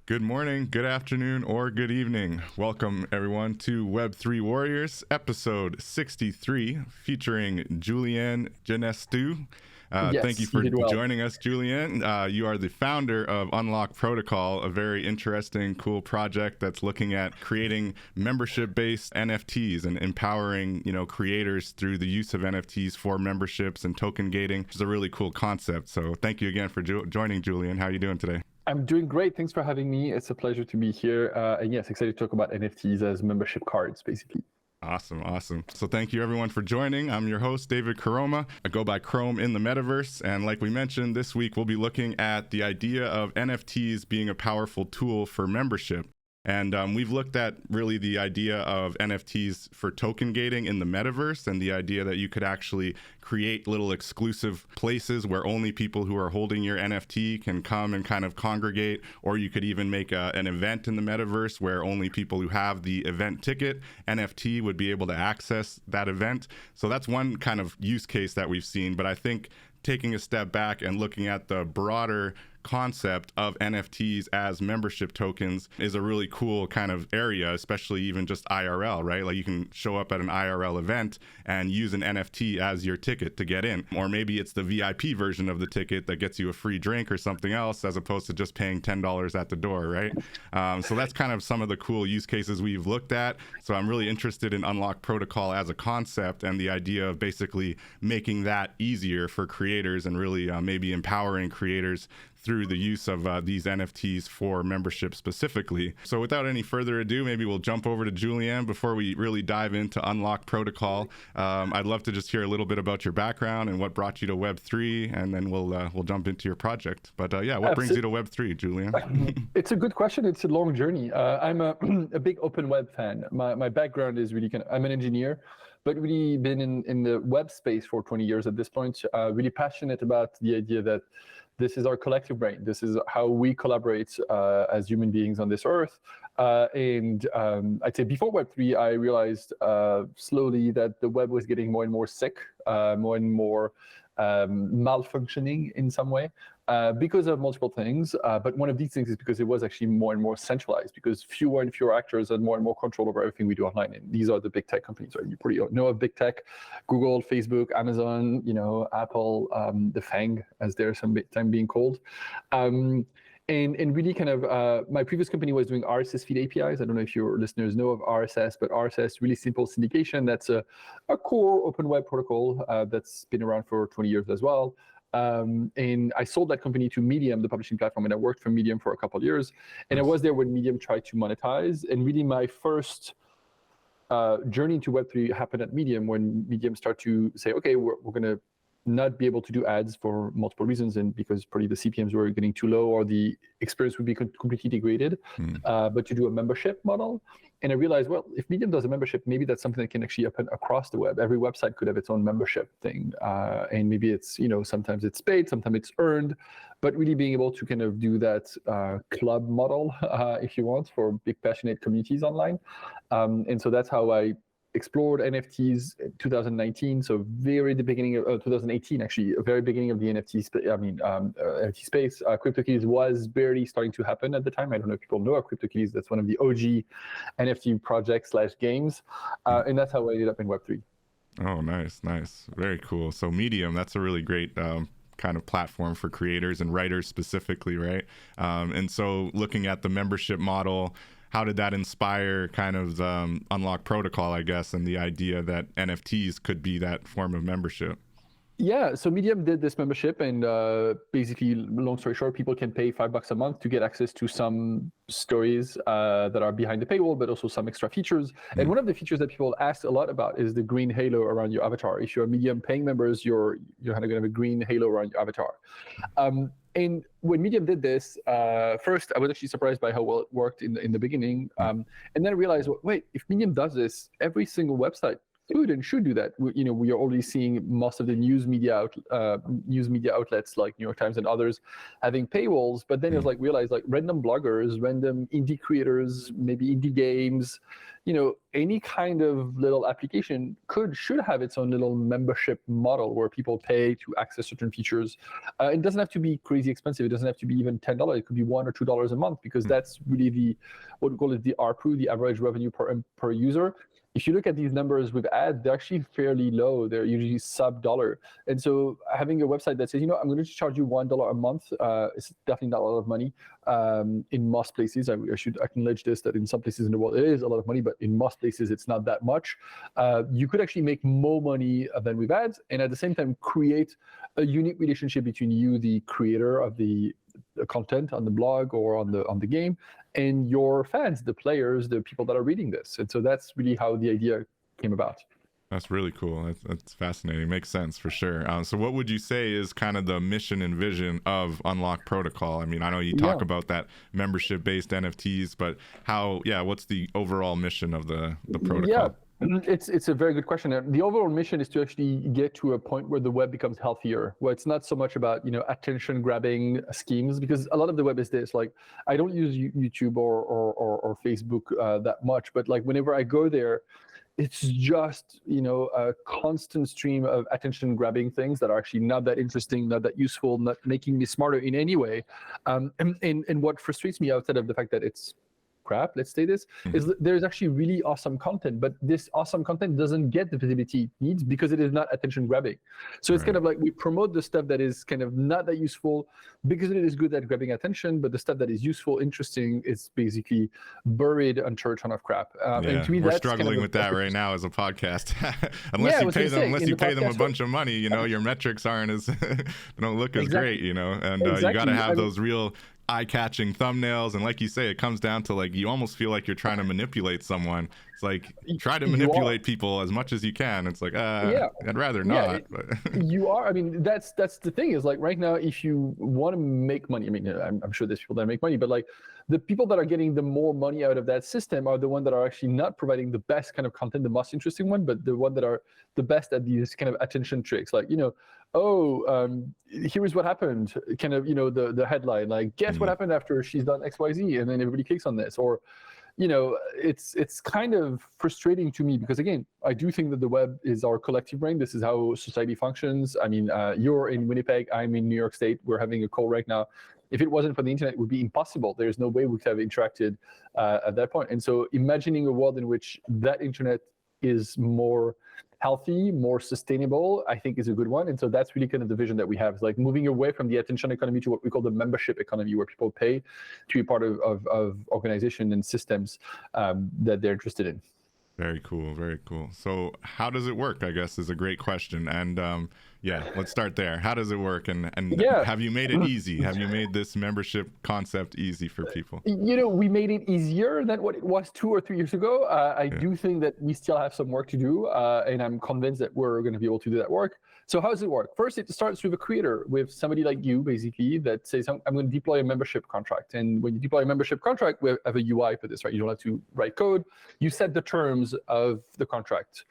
Good morning, good afternoon, or good evening. Welcome, everyone, to Web3 Warriors, episode 63, featuring Julien Genestoux. Thank you Yes, you for did well. joining us, Julien. You are the founder of Unlock Protocol, a very interesting, cool project that's looking at creating membership-based NFTs and empowering, creators through the use of NFTs for memberships and token gating, which is a really cool concept. So thank you again for joining, Julien. How are you doing today? I'm doing great. Thanks for having me. It's a pleasure to be here. And yes, excited to talk about NFTs as membership cards, basically. Awesome. So thank you everyone for joining. I'm your host, David Karoma. I go by Chrome in the metaverse. And like we mentioned, this week we'll be looking at the idea of NFTs being a powerful tool for membership. And we've looked at really the idea of NFTs for token gating in the metaverse, and the idea that you could actually create little exclusive places where only people who are holding your NFT can come and kind of congregate, or you could even make an event in the metaverse where only people who have the event ticket NFT would be able to access that event. So that's one kind of use case that we've seen. But I think taking a step back and looking at the broader concept of NFTs as membership tokens is a really cool kind of area, especially even just IRL, right? Like you can show up at an IRL event and use an NFT as your ticket to get in. Or maybe it's the VIP version of the ticket that gets you a free drink or something else, as opposed to just paying $10 at the door, right? So that's kind of some of the cool use cases we've looked at. So I'm really interested in Unlock Protocol as a concept and the idea of basically making that easier for creators and really maybe empowering creators through the use of these NFTs for membership specifically. So without any further ado, maybe we'll jump over to Julien before we really dive into Unlock Protocol. I'd love to just hear a little bit about your background and what brought you to Web3, and then we'll jump into your project. But yeah, what brings you to Web3, Julien? It's a good question. It's a long journey. I'm a big open web fan. My background is really I'm an engineer, but really been in the web space for 20 years at this point. Really passionate about the idea that this is our collective brain. This is how we collaborate as human beings on this earth. And I'd say before Web3, I realized slowly that the web was getting more and more sick, more and more malfunctioning in some way because of multiple things. But one of these things is because it was actually more and more centralized, because fewer and fewer actors had more and more control over everything we do online. And these are the big tech companies, right? You probably know of big tech: Google, Facebook, Amazon, Apple, the FANG, as they're sometimes being called. And really kind of my previous company was doing RSS feed APIs. I don't know if your listeners know of RSS, but RSS, really simple syndication. That's a core open web protocol that's been around for 20 years as well. And I sold that company to Medium, the publishing platform, and I worked for Medium for a couple of years. And I was there when Medium tried to monetize. And really my first journey into Web3 happened at Medium, when Medium started to say, okay, we're going to not be able to do ads for multiple reasons, and because probably the CPMs were getting too low or the experience would be completely degraded, but to do a membership model. And I realized, well, if Medium does a membership, maybe that's something that can actually happen across the web. Every website could have its own membership thing. And maybe it's, sometimes it's paid, sometimes it's earned, but really being able to kind of do that club model, if you want, for big passionate communities online. And so that's how I explored NFTs in 2019, so very the beginning of 2018, actually, very beginning of the NFT space. CryptoKitties was barely starting to happen at the time. I don't know if people know of CryptoKitties. That's one of the OG NFT projects / games, and that's how I ended up in Web3. Oh, nice. Very cool. So Medium, that's a really great kind of platform for creators and writers specifically, right? And so looking at the membership model, how did that inspire kind of Unlock Protocol, I guess, and the idea that NFTs could be that form of membership? Yeah, so Medium did this membership, and basically, long story short, people can pay $5 a month to get access to some stories that are behind the paywall, but also some extra features. And one of the features that people ask a lot about is the green halo around your avatar. If you're a Medium paying members, you're kind of going to have a green halo around your avatar. And when Medium did this, first, I was actually surprised by how well it worked in the beginning. And then I realized, wait, if Medium does this, every single website could and should do that. We are already seeing most of the news media outlets like New York Times and others having paywalls. But then it's like realize like random bloggers, random indie creators, maybe indie games, any kind of little application should have its own little membership model where people pay to access certain features. It doesn't have to be crazy expensive. It doesn't have to be even $10. It could be $1 or $2 a month, because that's really what we call it the ARPU, the average revenue per user. If you look at these numbers with ads, they're actually fairly low. They're usually sub-$1. And so having a website that says, I'm going to charge you $1 a month, it's definitely not a lot of money in most places. I should acknowledge this, that in some places in the world it is a lot of money, but in most places it's not that much. You could actually make more money than with ads, and at the same time create a unique relationship between you, the creator of the content on the blog or on the game, and your fans, the players, the people that are reading this. And so that's really how the idea came about. That's really cool. That's fascinating. Makes sense for sure. So what would you say is kind of the mission and vision of Unlock Protocol? I mean, I know you talk about that membership-based NFTs, but what's the overall mission of the protocol? Yeah. It's a very good question. The overall mission is to actually get to a point where the web becomes healthier, where it's not so much about attention grabbing schemes, because a lot of the web is this. Like, I don't use YouTube or Facebook that much, but like whenever I go there, it's just a constant stream of attention grabbing things that are actually not that interesting, not that useful, not making me smarter in any way. And what frustrates me, outside of the fact that it's crap, let's say this, is that there's actually really awesome content, but this awesome content doesn't get the visibility it needs because it is not attention grabbing. So it's kind of like we promote the stuff that is kind of not that useful because it is good at grabbing attention, but the stuff that is useful, interesting, is basically buried under a ton of crap. And to me, we're that's struggling kind of with that right now as a podcast. Unless you pay them a bunch of money, your metrics aren't as they don't look as great, and you got to have those real eye-catching thumbnails, and like you say, it comes down to like you almost feel like you're trying to manipulate someone. It's like try to manipulate people as much as you can. It's like I'd rather not. You are. I mean, that's the thing is like right now, if you want to make money, I mean, I'm sure there's people that make money, but like the people that are getting the more money out of that system are the ones that are actually not providing the best kind of content, the most interesting one, but the one that are the best at these kind of attention tricks, like here is what happened, kind of the headline, like guess what happened after she's done XYZ, and then everybody clicks on this. Or it's kind of frustrating to me, because again, I do think that the web is our collective brain. This is how society functions. I mean, you're in Winnipeg, I'm in New York State, we're having a call right now. If it wasn't for the internet, it would be impossible. There's no way we could have interacted at that point. And so imagining a world in which that internet is more healthy, more sustainable, I think is a good one. And so that's really kind of the vision that we have, is like moving away from the attention economy to what we call the membership economy, where people pay to be part of organization and systems that they're interested in. Very cool. Very cool. So how does it work, I guess, is a great question. And let's start there. How does it work? And have you made it easy? Have you made this membership concept easy for people? We made it easier than what it was 2 or 3 years ago. I do think that we still have some work to do, and I'm convinced that we're going to be able to do that work. So how does it work? First, it starts with a creator, with somebody like you, basically, that says, I'm going to deploy a membership contract. And when you deploy a membership contract, we have a UI for this, right? You don't have to write code. You set the terms of the contract.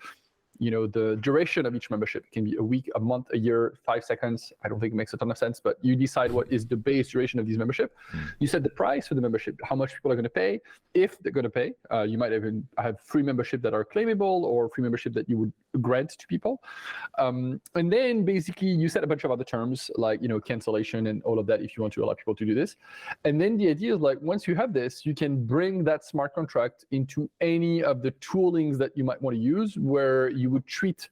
The duration of each membership can be a week, a month, a year, 5 seconds. I don't think it makes a ton of sense, but you decide what is the base duration of these membership. You set the price for the membership, how much people are going to pay, if they're going to pay. You might even have free membership that are claimable, or free membership that you would grant to people. And then basically you set a bunch of other terms, like cancellation and all of that, if you want to allow people to do this. And then the idea is, like, once you have this, you can bring that smart contract into any of the toolings that you might want to use, where you would treat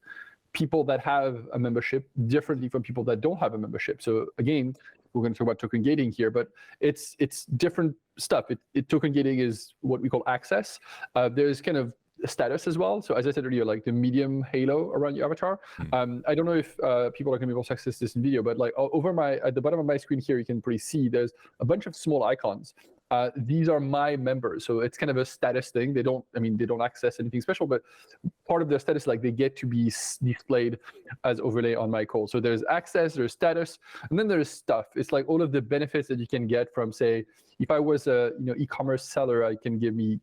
people that have a membership differently from people that don't have a membership. So again, we're going to talk about token gating here, but it's different stuff. Token gating is what we call access. There's kind of status as well. So as I said earlier, like the medium halo around your avatar. I don't know if people are going to be able to access this in video, but like at the bottom of my screen here, you can pretty see there's a bunch of small icons. These are my members, so it's kind of a status thing. They don't access anything special, but part of their status, like, they get to be displayed as overlay on my call. So there's access, there's status, and then there's stuff. It's like all of the benefits that you can get from, say, if I was a e-commerce seller, I can give me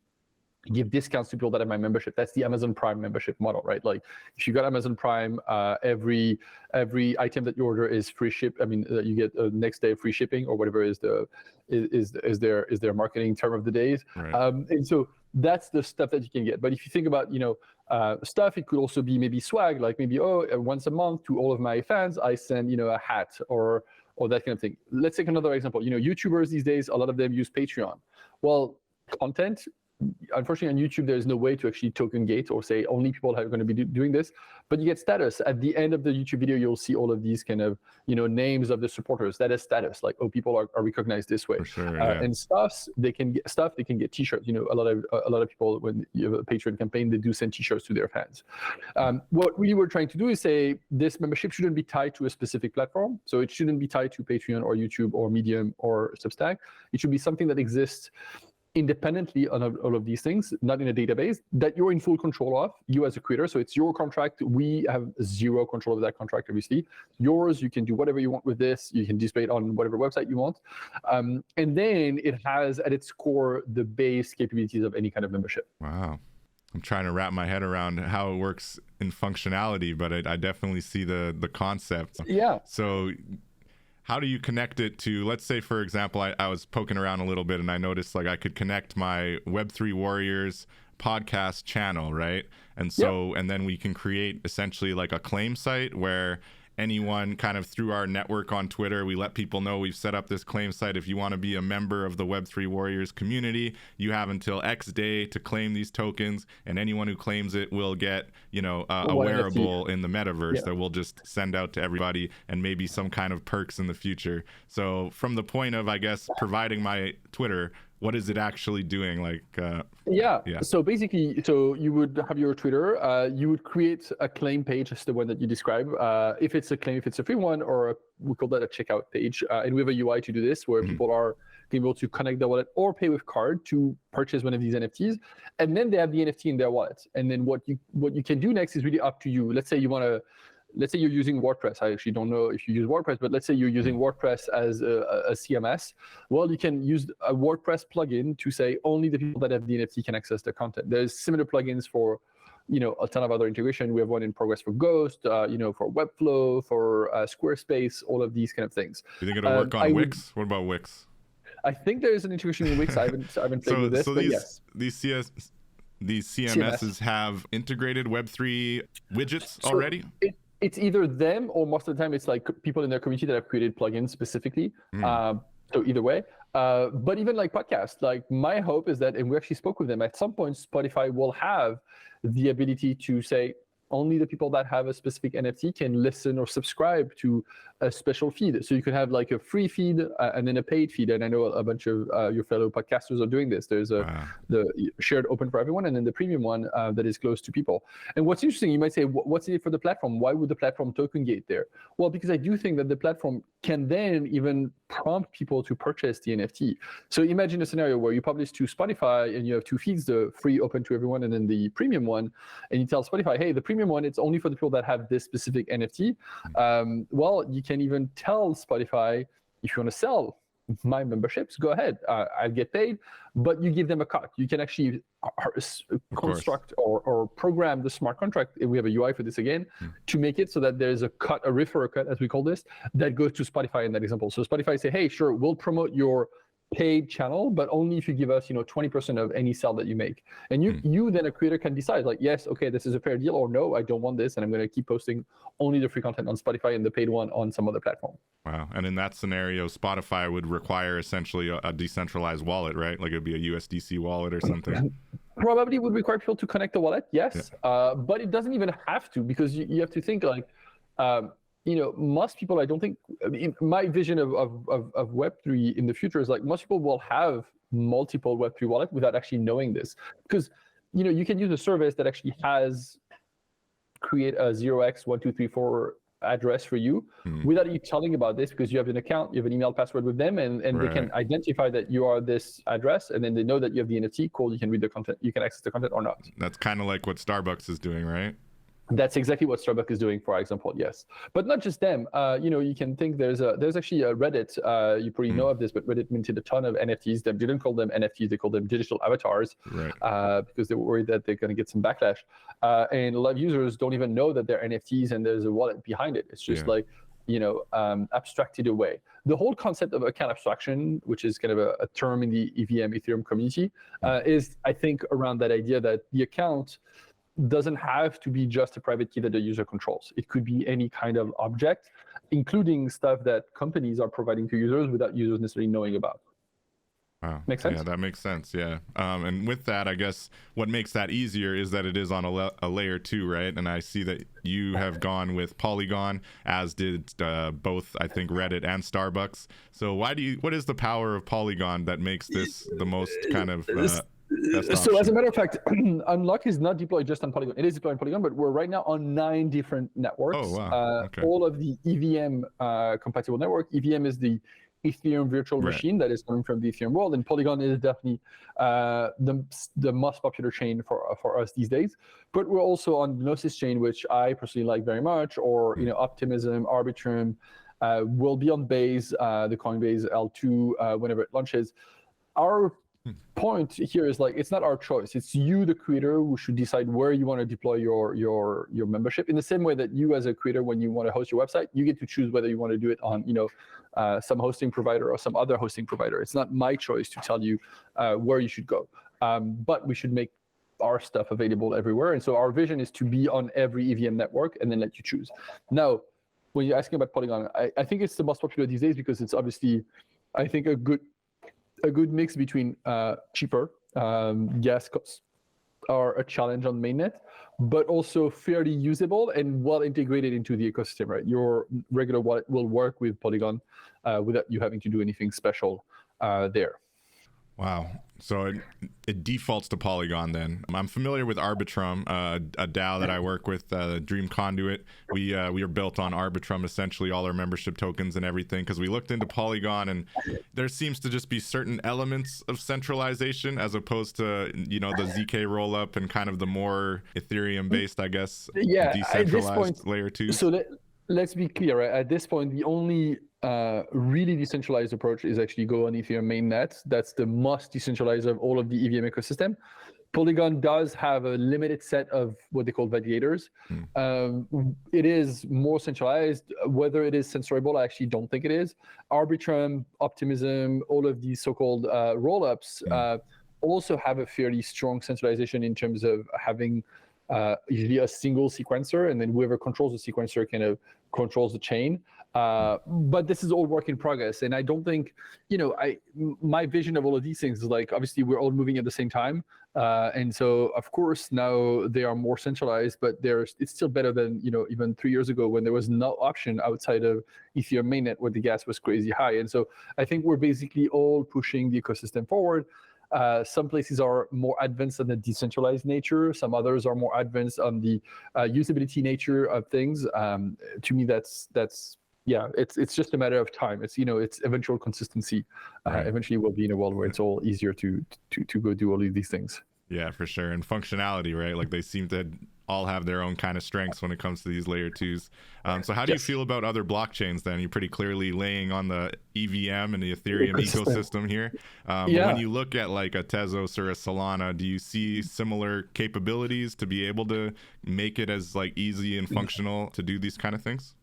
give discounts to people that have my membership. That's the Amazon Prime membership model, right? Like if you got Amazon Prime, every item that you order is free ship. I mean, you get next day free shipping or whatever is their marketing term of the days. Right. And so that's the stuff that you can get. But if you think about, stuff, it could also be maybe swag, like maybe, once a month to all of my fans, I send, a hat or that kind of thing. Let's take another example. YouTubers these days, a lot of them use Patreon. Well, content, unfortunately on YouTube, there's no way to actually token gate or say only people are going to be doing this, but you get status. At the end of the YouTube video, you'll see all of these kind of, names of the supporters. That is status, like, people are recognized this way. For sure, yeah. And they can get t-shirts. A lot of people, when you have a Patreon campaign, they do send t-shirts to their fans. What we were trying to do is say this membership shouldn't be tied to a specific platform. So it shouldn't be tied to Patreon or YouTube or Medium or Substack. It should be something that exists independently on all of these things, not in a database, that you're in full control of, you as a creator. So it's your contract. We have zero control over that contract, obviously. Yours, you can do whatever you want with this. You can display it on whatever website you want. And then it has at its core the base capabilities of any kind of membership. Wow. I'm trying to wrap my head around how it works in functionality, but I definitely see the concept. Yeah. So how do you connect it to, let's say, for example, I was poking around a little bit and I noticed like I could connect my Web3 Warriors podcast channel, right? And so, and then we can create essentially like a claim site where anyone kind of through our network on Twitter, we let people know we've set up this claim site. If you want to be a member of the Web3 Warriors community, you have until X day to claim these tokens, and anyone who claims it will get, a wearable in the metaverse that we'll just send out to everybody, and maybe some kind of perks in the future. So from the point of, I guess, providing my Twitter, what is it actually doing? Like, So basically, you would have your Twitter, you would create a claim page, as the one that you describe. If it's a claim, if it's a free one, or we call that a checkout page. And we have a UI to do this, where people are able to connect their wallet or pay with card to purchase one of these NFTs. And then they have the NFT in their wallet. And then what you can do next is really up to you. Let's say you're using WordPress. I actually don't know if you use WordPress, but let's say you're using WordPress as a CMS. Well, you can use a WordPress plugin to say only the people that have the NFT can access the content. There's similar plugins for, a ton of other integration. We have one in progress for Ghost, for Webflow, for Squarespace, all of these kind of things. Do you think it'll work on Wix? What about Wix? I think there is an integration in Wix. I haven't played with this, but yes. These CMSs have integrated Web3 widgets already? It's either them, or most of the time it's like people in their community that have created plugins specifically. So either way, but even like podcasts, like my hope is that, and we actually spoke with them, at some point Spotify will have the ability to say only the people that have a specific NFT can listen or subscribe to a special feed. So you could have like a free feed and then a paid feed. And I know a bunch of your fellow podcasters are doing this. There's the shared open for everyone, and then the premium one that is closed to people. And what's interesting, you might say, what's in it for the platform? Why would the platform token gate there? Well, because I do think that the platform can then even prompt people to purchase the NFT. So imagine a scenario where you publish to Spotify and you have two feeds, the free open to everyone and then the premium one. And you tell Spotify, hey, the premium one, it's only for the people that have this specific NFT. Well, you can even tell Spotify, if you want to sell my memberships, go ahead. I'll get paid, but you give them a cut. You can actually construct or program the smart contract. We have a UI for this again to make it so that there's a cut, a referral cut, as we call this, that goes to Spotify in that example. So Spotify say, hey, sure, we'll promote your paid channel, but only if you give us 20% of any sale that you make. And you then, a creator, can decide like, yes, okay, this is a fair deal, or no, I don't want this, and I'm going to keep posting only the free content on Spotify and the paid one on some other platform. Wow. And in that scenario, Spotify would require essentially a decentralized wallet, right? Like it'd be a USDC wallet or something. Probably would require people to connect the wallet, yes. Yeah. But it doesn't even have to, because you have to think like, most people, I don't think, my vision of Web3 in the future is like most people will have multiple Web3 wallets without actually knowing this. Because, you can use a service that actually create a 0x1234 address for you without you telling about this, because you have an account, you have an email password with them, and they can identify that you are this address, and then they know that you have the NFT. Cool, you can read the content, you can access the content or not. That's kind of like what Starbucks is doing, right? That's exactly what Starbucks is doing, for example. Yes, but not just them. You can think there's actually a Reddit. You probably know of this, but Reddit minted a ton of NFTs. They didn't call them NFTs; they called them digital avatars, Right. Because they were worried that they're going to get some backlash. And a lot of users don't even know that they're NFTs and there's a wallet behind it. It's just like abstracted away. The whole concept of account abstraction, which is kind of a term in the EVM Ethereum community, is I think around that idea that the account doesn't have to be just a private key that the user controls. It could be any kind of object, including stuff that companies are providing to users without users necessarily knowing about. Wow. Makes sense? Yeah, that makes sense. Yeah. And with that, I guess what makes that easier is that it is on a layer 2, right? And I see that you have gone with Polygon, as did both, I think, Reddit and Starbucks. So what is the power of Polygon that makes this the most kind of so as a matter of fact, Unlock is not deployed just on Polygon. It is deployed on Polygon, but we're right now on 9 different networks. Oh, wow. Okay. All of the EVM compatible network. EVM is the Ethereum virtual machine that is coming from the Ethereum world, and Polygon is definitely the most popular chain for us these days. But we're also on the Gnosis chain, which I personally like very much, or Optimism, Arbitrum. We'll be on Base, the Coinbase L2 whenever it launches. Our point here is like, it's not our choice. It's you, the creator, who should decide where you want to deploy your membership. In the same way that you, as a creator, when you want to host your website, you get to choose whether you want to do it on some hosting provider or some other hosting provider. It's not my choice to tell you where you should go. But we should make our stuff available everywhere. And so our vision is to be on every EVM network and then let you choose. Now, when you're asking about Polygon, I think it's the most popular these days because it's obviously, I think, a good mix between cheaper gas costs are a challenge on mainnet, but also fairly usable and well integrated into the ecosystem, right? Your regular wallet will work with Polygon without you having to do anything special there. Wow. So it defaults to Polygon then. I'm familiar with Arbitrum, a DAO that I work with, Dream Conduit. We are built on Arbitrum, essentially, all our membership tokens and everything, because we looked into Polygon, and there seems to just be certain elements of centralization as opposed to, the ZK rollup and kind of the more Ethereum-based, I guess, decentralized layer 2. So let's be clear, right? At this point, the only really decentralized approach is actually go on Ethereum mainnet. That's the most decentralized of all of the EVM ecosystem. Polygon does have a limited set of what they call validators. It is more centralized. Whether it is censorable, I actually don't think it is. Arbitrum, Optimism, all of these so-called rollups also have a fairly strong centralization in terms of having usually a single sequencer, and then whoever controls the sequencer kind of controls the chain. But this is all work in progress, and I don't think, my vision of all of these things is like, obviously we're all moving at the same time, and so of course now they are more centralized, but it's still better than even 3 years ago when there was no option outside of Ethereum mainnet where the gas was crazy high. And so I think we're basically all pushing the ecosystem forward. Some places are more advanced on the decentralized nature. Some others are more advanced on the usability nature of things. To me, it's just a matter of time. It's it's eventual consistency. Eventually, we'll be in a world where it's all easier to go do all of these things. Yeah, for sure. And functionality, right? Like they seem to all have their own kind of strengths when it comes to these layer 2s. So how do you feel about other blockchains then? You're pretty clearly laying on the EVM and the Ethereum ecosystem here. When you look at like a Tezos or a Solana, do you see similar capabilities to be able to make it as like easy and functional to do these kind of things?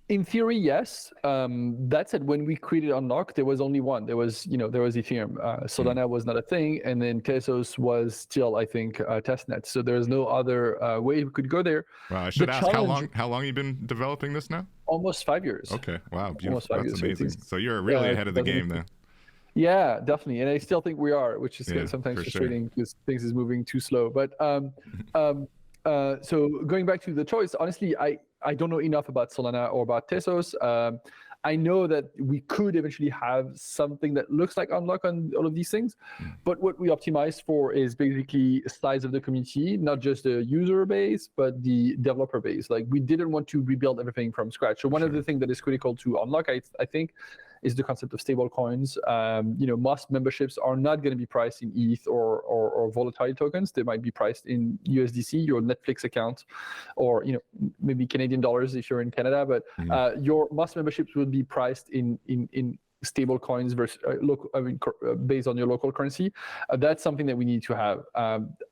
In theory, yes. That said, when we created Unlock, there was only one. There was Ethereum. Solana was not a thing, and then Tezos was still, I think, testnet. So there's no other way we could go there. Wow, I should ask, how long you been developing this now? Almost 5 years. Okay, wow, beautiful. Almost 5 That's years, amazing. So you're really ahead of the game then. Yeah, definitely, and I still think we are, which is sometimes frustrating because things is moving too slow. But so going back to the choice, honestly, I don't know enough about Solana or about Tezos. I know that we could eventually have something that looks like Unlock on all of these things, but what we optimize for is basically size of the community, not just the user base, but the developer base. Like we didn't want to rebuild everything from scratch. So one of the things that is critical to Unlock, I think, is the concept of stable coins. Most memberships are not going to be priced in ETH or volatile tokens. They might be priced in USDC, your Netflix account, or maybe Canadian dollars if you're in Canada. But your most memberships will be priced in stable coins versus based on your local currency. That's something that we need to have.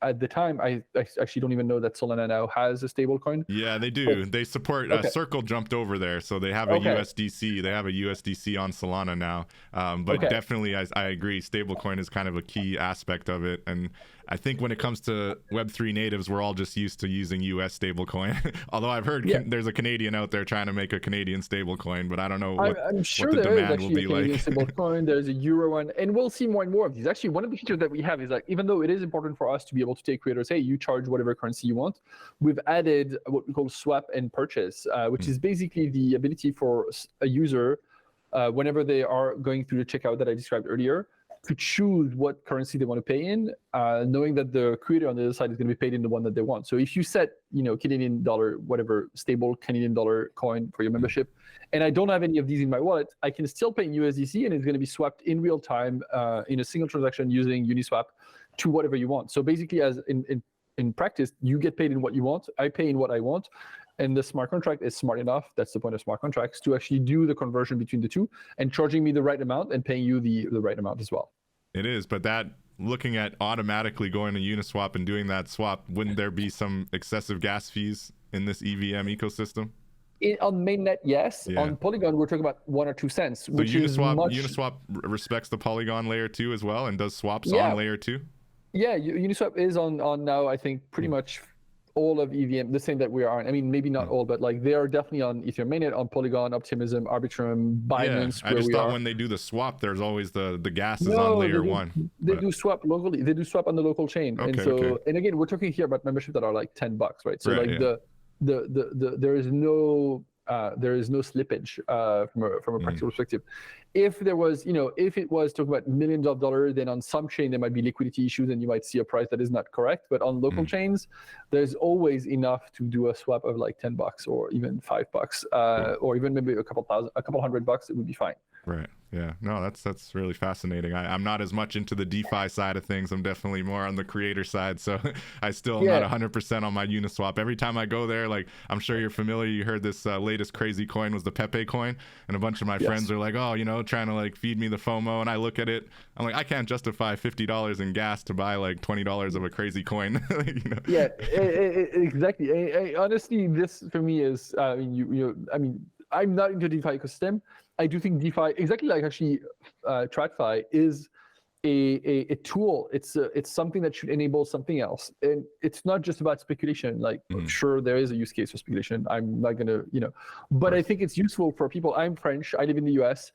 At the time, I actually don't even know that Solana now has a stable coin. Yeah, they do. They support Circle jumped over there, so they have a USDC. They have a USDC on Solana now. But definitely, I agree. Stablecoin is kind of a key aspect of it, and I think when it comes to Web3 natives, we're all just used to using US stablecoin. Although I've heard there's a Canadian out there trying to make a Canadian stablecoin, but I don't know I'm sure what the there demand is will be like. Stablecoin, there's a Euro one, and we'll see more and more of these. Actually, one of the features that we have is like, even though it is important for us to be able to take creators, hey, you charge whatever currency you want, we've added what we call swap and purchase, which is basically the ability for a user, whenever they are going through the checkout that I described earlier, to choose what currency they want to pay in, knowing that the creator on the other side is going to be paid in the one that they want. So if you set, Canadian dollar, whatever stable Canadian dollar coin for your membership, and I don't have any of these in my wallet, I can still pay in USDC, and it's going to be swapped in real time in a single transaction using Uniswap to whatever you want. So basically, as in practice, you get paid in what you want, I pay in what I want. And the smart contract is smart enough, that's the point of smart contracts, to actually do the conversion between the two and charging me the right amount and paying you the right amount as well. It is, but that, looking at automatically going to Uniswap and doing that swap, wouldn't there be some excessive gas fees in this EVM ecosystem? On mainnet, yes. Yeah. On Polygon, we're talking about 1 or 2 cents. So Uniswap respects the Polygon layer 2 as well and does swaps on layer 2? Yeah, Uniswap is on now, I think, pretty much all of EVM, the same that we are on. I mean, maybe not all, but like they are definitely on Ethereum mainnet, on Polygon, Optimism, Arbitrum, Binance. Yeah, I just thought when they do the swap, there's always the gas is on layer 1. They do swap locally. They do swap on the local chain. And so, and again, we're talking here about membership that are like $10, right? So there is no slippage from a practical perspective. If there was, if it was talking about millions of dollars, then on some chain there might be liquidity issues and you might see a price that is not correct. But on local chains, there's always enough to do a swap of like $10 or even $5, or even maybe a couple $100. It would be fine. Right. Yeah. No, that's really fascinating. I'm not as much into the DeFi side of things. I'm definitely more on the creator side. So I still am not 100% on my Uniswap. Every time I go there, like I'm sure you're familiar, you heard this latest crazy coin was the Pepe coin. And a bunch of my friends are like, oh, trying to like feed me the FOMO. And I look at it, I'm like, I can't justify $50 in gas to buy like $20 of a crazy coin. Yeah, exactly. Honestly, this for me is, I'm not into DeFi ecosystem. I do think DeFi, exactly like actually TradFi, is a tool. It's something that should enable something else, and it's not just about speculation. Like, sure, there is a use case for speculation. I'm not gonna, but I think it's useful for people. I'm French. I live in the U.S.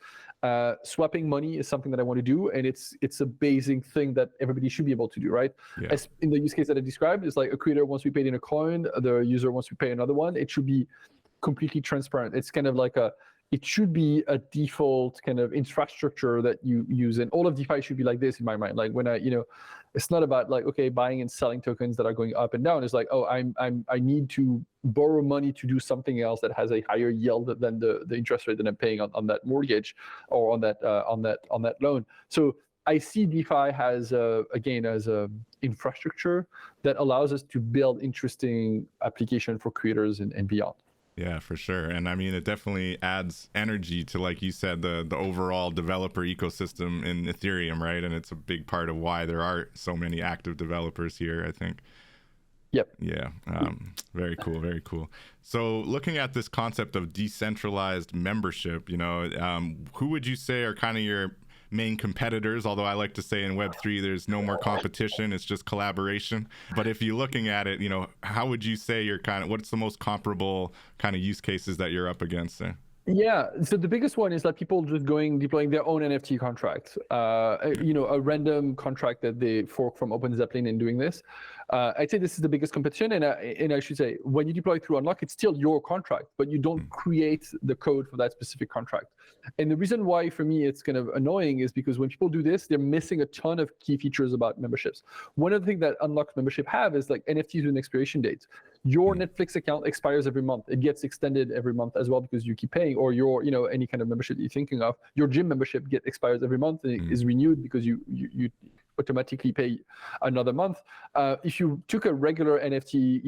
Swapping money is something that I want to do, and it's a basic thing that everybody should be able to do, right? Yeah. As in the use case that I described, it's like a creator wants to be paid in a coin, the user wants to pay another one. It should be completely transparent. It's kind of like it should be a default kind of infrastructure that you use, and all of DeFi should be like this in my mind. Like when it's not about like, okay, buying and selling tokens that are going up and down. It's like, oh, I need to borrow money to do something else that has a higher yield than the interest rate that I'm paying on that mortgage or on that loan. So I see DeFi as a infrastructure that allows us to build interesting application for creators and beyond. Yeah, for sure. And I mean, it definitely adds energy to, like you said, the overall developer ecosystem in Ethereum, right? And it's a big part of why there are so many active developers here, I think. Yep. Yeah. Very cool. Very cool. So looking at this concept of decentralized membership, who would you say are kind of your main competitors? Although I like to say in Web3 there's no more competition, it's just collaboration. But if you're looking at it, how would you say what's the most comparable kind of use cases that you're up against there? Yeah, so the biggest one is that people just deploying their own NFT contract, a random contract that they fork from OpenZeppelin and doing this. I'd say this is the biggest competition, and I should say, when you deploy through Unlock, it's still your contract, but you don't create the code for that specific contract. And the reason why, for me, it's kind of annoying is because when people do this, they're missing a ton of key features about memberships. One of the things that Unlock membership have is like NFTs with an expiration date. Your Netflix account expires every month. It gets extended every month as well because you keep paying, or your, any kind of membership that you're thinking of. Your gym membership expires every month and it is renewed because you automatically pay another month. If you took a regular NFT,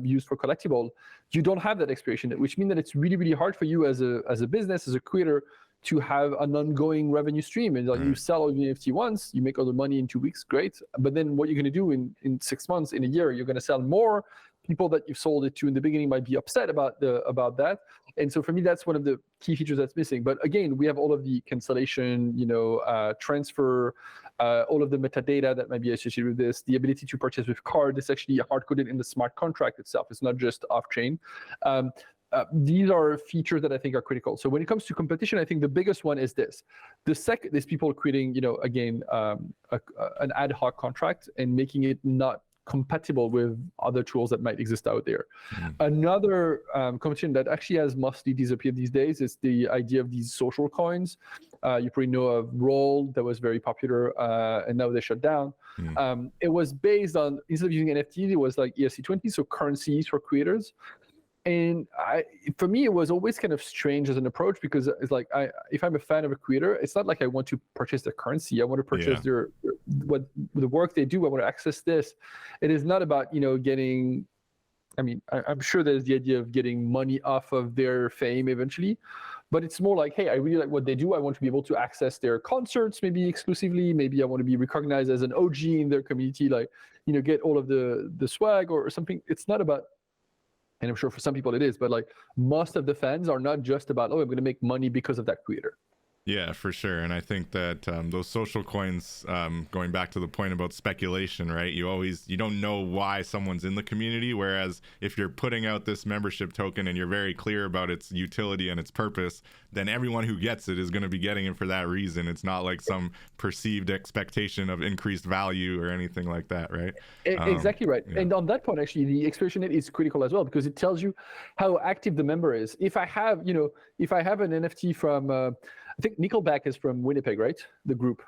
used for collectible, you don't have that expiration date, which means that it's really, really hard for you as a business, as a creator, to have an ongoing revenue stream. And like you sell all your NFT once, you make all the money in 2 weeks, great. But then what you're going to do in 6 months, in a year, you're going to sell more. People that you've sold it to in the beginning might be upset about that. And so for me, that's one of the key features that's missing. But again, we have all of the cancellation, transfer, all of the metadata that might be associated with this, the ability to purchase with card. It's actually hard-coded in the smart contract itself. It's not just off-chain. These are features that I think are critical. So when it comes to competition, I think the biggest one is this. The second is people creating, an ad hoc contract and making it not compatible with other tools that might exist out there. Another competition that actually has mostly disappeared these days is the idea of these social coins. You probably know of Roll, that was very popular, and now they shut down. It was based on, instead of using NFTs, it was like ERC20, so currencies for creators. And for me, it was always kind of strange as an approach because it's like, if I'm a fan of a creator, it's not like I want to purchase their currency. I want to purchase the work they do. I want to access this. It is not about, getting, I'm sure there's the idea of getting money off of their fame eventually, but it's more like, hey, I really like what they do. I want to be able to access their concerts, maybe exclusively. Maybe I want to be recognized as an OG in their community, like, get all of the swag or something. It's not about, and I'm sure for some people it is, but like most of the fans are not just about, I'm going to make money because of that creator. Yeah, for sure. And I think that those social coins, going back to the point about speculation, right? You don't know why someone's in the community. Whereas if you're putting out this membership token and you're very clear about its utility and its purpose, then everyone who gets it is going to be getting it for that reason. It's not like some perceived expectation of increased value or anything like that, right? Exactly right. Yeah. And on that point, actually, the expiration date is critical as well because it tells you how active the member is. If I have, an NFT from, I think Nickelback is from Winnipeg, right? The group.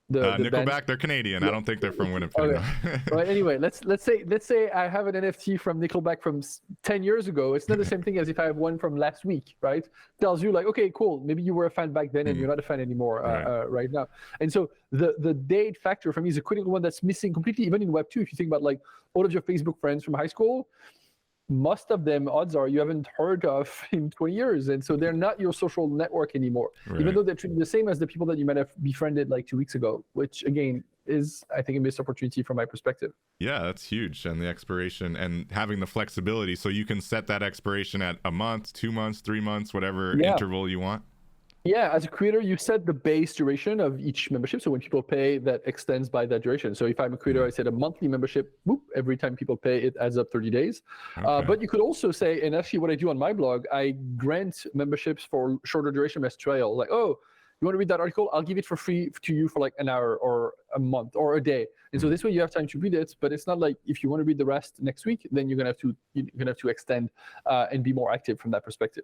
The Nickelback, band. They're Canadian. Yeah. I don't think they're from Winnipeg. Okay. Right. Anyway, let's say I have an NFT from Nickelback from 10 years ago. It's not the same thing as if I have one from last week, right? Tells you like, okay, cool. Maybe you were a fan back then and you're not a fan anymore right now. And so the date factor for me is a critical one that's missing completely, even in Web 2. If you think about like all of your Facebook friends from high school, most of them, odds are, you haven't heard of in 20 years. And so they're not your social network anymore, even though they're treated the same as the people that you might have befriended like 2 weeks ago, which again is, I think, a missed opportunity from my perspective. Yeah, that's huge. And the expiration and having the flexibility so you can set that expiration at a month, 2 months, 3 months, whatever interval you want. Yeah, as a creator, you set the base duration of each membership. So when people pay, that extends by that duration. So if I'm a creator, I set a monthly membership. Whoop, every time people pay, it adds up 30 days. Okay. But you could also say, and actually what I do on my blog, I grant memberships for shorter duration as trial. Like, oh, you want to read that article? I'll give it for free to you for like an hour or a month or a day. And so this way you have time to read it. But it's not like if you want to read the rest next week, then you're gonna have to extend and be more active from that perspective.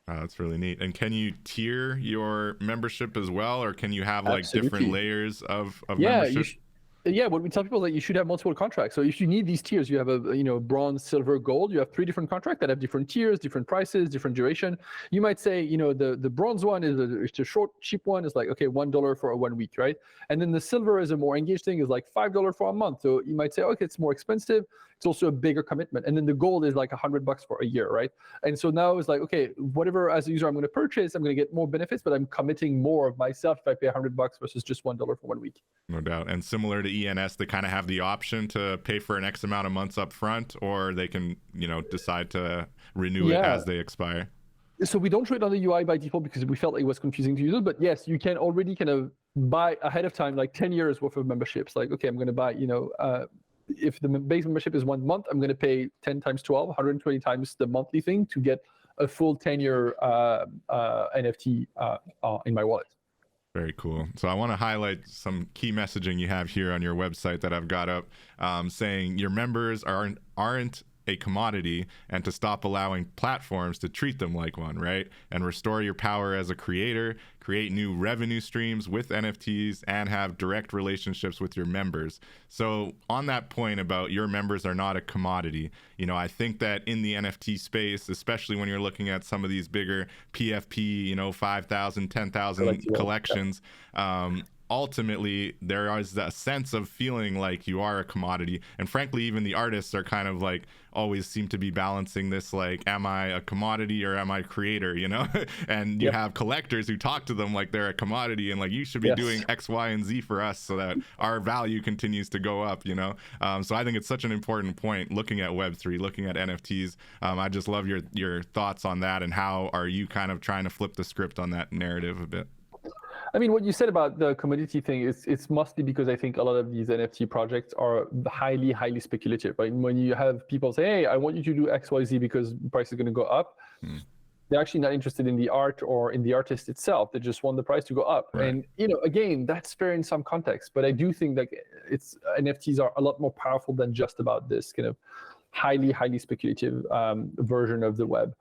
Oh, that's really neat. And can you tier your membership as well, or can you have like different layers of membership? What we tell people is that you should have multiple contracts. So if you need these tiers, you have a bronze, silver, gold. You have 3 different contracts that have different tiers, different prices, different duration. You might say, the bronze one is the short, cheap one is like, okay, $1 for 1 week, right? And then the silver is a more engaged thing, is like $5 for a month. So you might say, okay, it's more expensive. It's also a bigger commitment. And then the gold is like $100 for a year, right? And so now it's like, okay, whatever as a user I'm going to purchase, I'm going to get more benefits, but I'm committing more of myself if I pay $100 versus just $1 for 1 week. No doubt. And similar to ENS, they kind of have the option to pay for an X amount of months up front, or they can, decide to renew it as they expire. So we don't show it on the UI by default because we felt like it was confusing to users, but yes, you can already kind of buy ahead of time, like 10 years worth of memberships. Like, okay, I'm going to buy, if the base membership is 1 month, I'm going to pay 10 times 12, 120 times the monthly thing to get a full 10-year NFT in my wallet. Very cool. So I want to highlight some key messaging you have here on your website that I've got up, saying your members aren't a commodity, and to stop allowing platforms to treat them like one, right? And restore your power as a creator, create new revenue streams with NFTs, and have direct relationships with your members. So on that point about your members are not a commodity, you know, I think that in the NFT space, especially when you're looking at some of these bigger PFP, you know, 5,000, 10,000 collections, ultimately there is a sense of feeling like you are a commodity. And frankly, even the artists are kind of like always seem to be balancing this, like, am I a commodity or am I a creator, you know? And you have collectors who talk to them like they're a commodity and like, you should be doing X, Y, and Z for us so that our value continues to go up, you know? So I think it's such an important point looking at Web3, looking at NFTs. I just love your thoughts on that, and how are you kind of trying to flip the script on that narrative a bit? I mean, what you said about the commodity thing, it's mostly because I think a lot of these NFT projects are highly, highly speculative, right? When you have people say, hey, I want you to do X, Y, Z because the price is going to go up, they're actually not interested in the art or in the artist itself. They just want the price to go up. Right. And, you know, again, that's fair in some context, but I do think that NFTs are a lot more powerful than just about this kind of highly, highly speculative version of the web.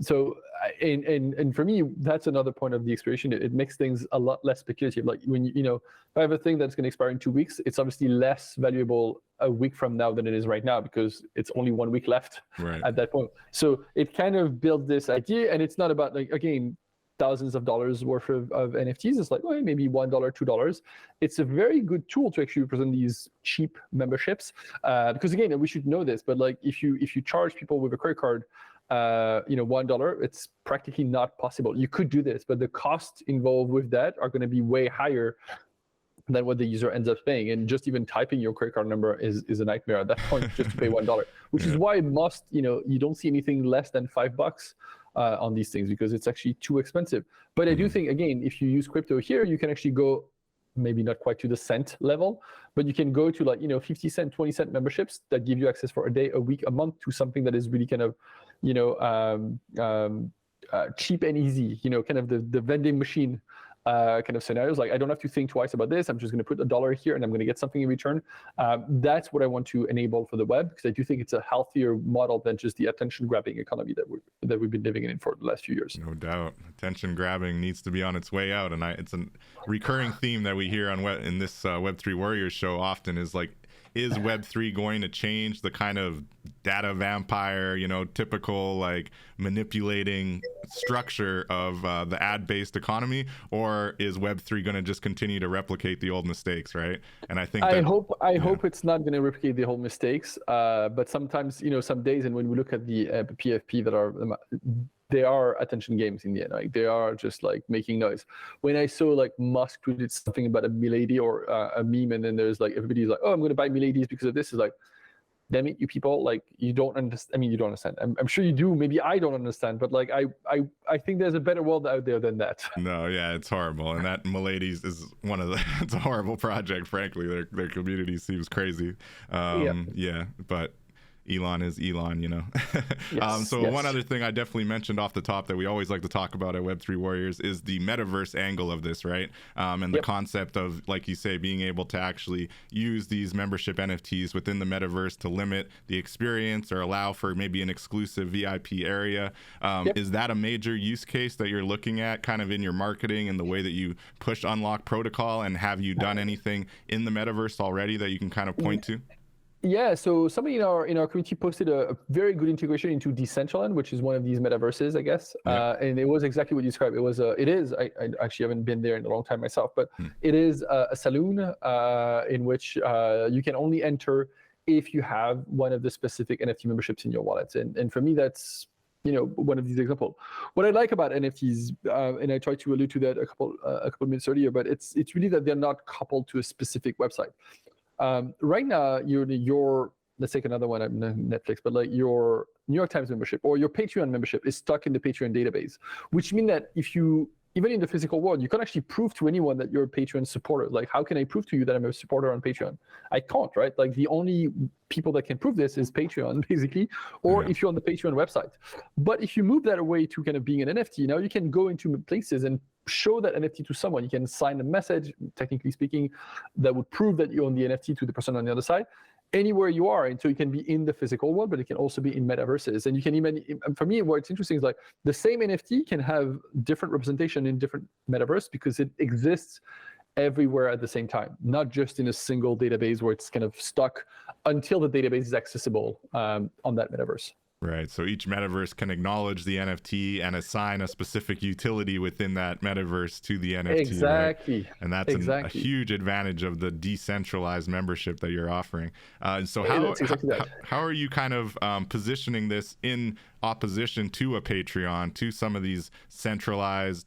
So, and for me, that's another point of the exploration. It makes things a lot less speculative. Like when you know, if I have a thing that's going to expire in 2 weeks, it's obviously less valuable a week from now than it is right now, because it's only 1 week left at that point. So it kind of built this idea, and it's not about, like, again, thousands of dollars worth of NFTs. It's like, well, maybe $1, $2. It's a very good tool to actually represent these cheap memberships. Because again, we should know this, but like if you charge people with a credit card, you know, $1, it's practically not possible. You could do this, but the costs involved with that are going to be way higher than what the user ends up paying. And just even typing your credit card number is a nightmare at that point, just to pay $1, which is why you don't see anything less than $5 on these things, because it's actually too expensive. But I do think, again, if you use crypto here, you can actually go, maybe not quite to the cent level, but you can go to, like, you know, 50 cent, 20 cent memberships that give you access for a day, a week, a month to something that is really kind of, you know, cheap and easy, you know, kind of the vending machine kind of scenarios. Like, I don't have to think twice about this. I'm just going to put $1 here and I'm going to get something in return. That's what I want to enable for the web, because I do think it's a healthier model than just the attention grabbing economy that we've been living in for the last few years. No doubt. Attention grabbing needs to be on its way out. And it's a recurring theme that we hear in this Web3 Warriors show often is, like, is Web3 going to change the kind of data vampire, you know, typical, like, manipulating structure of the ad-based economy, or is Web3 going to just continue to replicate the old mistakes, right? And I think I hope it's not going to replicate the old mistakes, but sometimes, you know, some days, and when we look at the PFP they are attention games in the end. Like, they are just like making noise. When I saw, like, Musk tweeted something about a Milady or a meme, and then there's like, everybody's like, oh, I'm going to buy Miladies because of this. Is like, damn it, you people, like, you don't understand. I mean, you don't understand. I'm sure you do. Maybe I don't understand, but like, I think there's a better world out there than that. No, yeah, it's horrible. And that Miladies is one of it's a horrible project, frankly. Their community seems crazy. Yeah, but Elon is Elon, you know. One other thing I definitely mentioned off the top that we always like to talk about at Web3 Warriors is the metaverse angle of this, right? And the concept of, like you say, being able to actually use these membership NFTs within the metaverse to limit the experience or allow for maybe an exclusive VIP area. Is that a major use case that you're looking at kind of in your marketing and the way that you push Unlock Protocol? And have you done anything in the metaverse already that you can kind of point to? Yeah, so somebody in our community posted a very good integration into Decentraland, which is one of these metaverses, I guess. And it was exactly what you described. It is. I actually haven't been there in a long time myself, but it is a saloon in which you can only enter if you have one of the specific NFT memberships in your wallet. And for me, that's, you know, one of these examples. What I like about NFTs, and I tried to allude to that a couple minutes earlier, but it's really that they're not coupled to a specific website. Right now, your let's take another one, Netflix, but like your New York Times membership or your Patreon membership is stuck in the Patreon database, which means that if you even in the physical world, you can't actually prove to anyone that you're a Patreon supporter. Like, how can I prove to you that I'm a supporter on Patreon? I can't, right? Like, the only people that can prove this is Patreon, basically, or if you're on the Patreon website. But if you move that away to kind of being an NFT, now you can go into places and show that NFT to someone. You can sign a message, technically speaking, that would prove that you own the NFT to the person on the other side, anywhere you are. And so you can be in the physical world, but it can also be in metaverses. And you can even, for me, what's interesting is like the same NFT can have different representation in different metaverse because it exists everywhere at the same time, not just in a single database where it's kind of stuck until the database is accessible on that metaverse. Right. So each metaverse can acknowledge the NFT and assign a specific utility within that metaverse to the NFT. Exactly. Right? And that's a huge advantage of the decentralized membership that you're offering. So how are you kind of positioning this in opposition to a Patreon, to some of these centralized